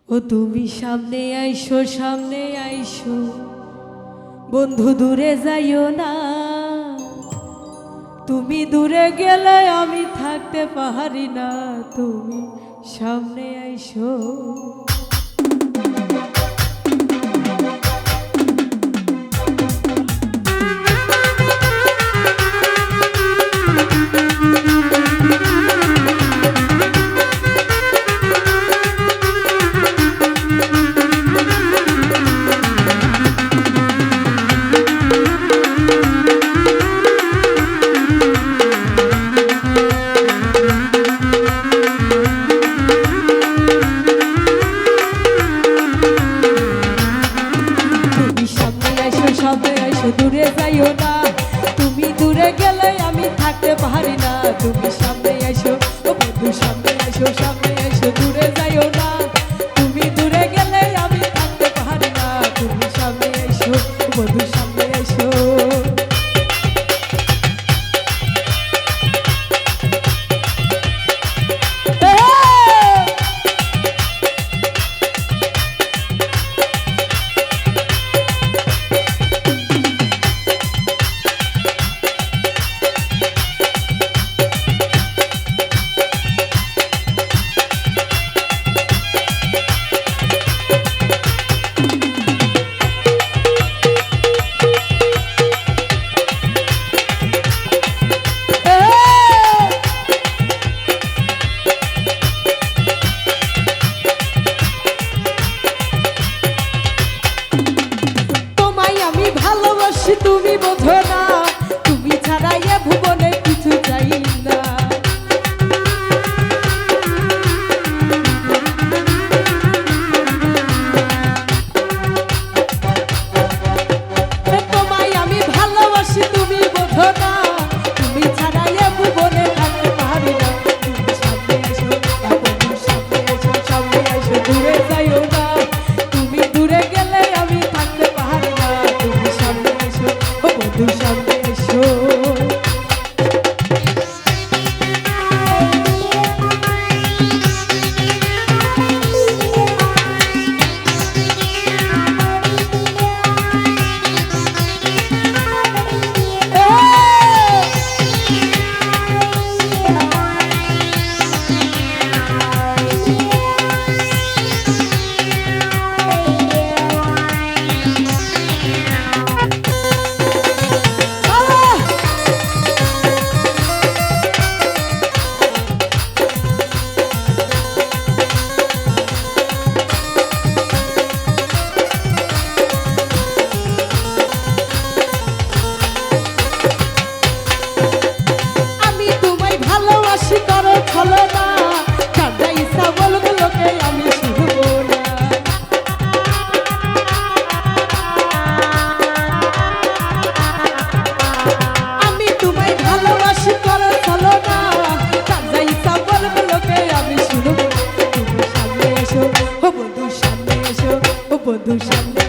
ও তুমি সামনে আইসো বন্ধু দূরে যাইও না। তুমি দূরে গেলে আমি থাকতে পারি না। তুমি সামনে আইসো। দূরে যাইও না, তুমি দূরে গেলে আমি থাকতে পারি না। তুমি সামনে আইসো ও বন্ধু, সামনে আইসো, সামনে আইসো, দূরে যাইও না। তুমি দূরে গেলে আমি থাকতে পারি না। তুমি সামনে আইসো ও বন্ধু, সামনে আইসো। তুমি বোঝো না, তুমি ছাড়া এ ভুবনে কিছু চাই না। তোমায় আমি ভালোবাসি, তুমি বোঝো না, তুমি ছাড়া এ ভুবনে থাকতে পারি না। তুমি সামনে এসো, সামনে এসো, সামনে এসো, দূরে যাইও না। তুমি দূরে গেলে আমি থাকতে পারি না। তুমি সামনে এসো, বন্ধু সামনে এসো। বন্ধু সামনে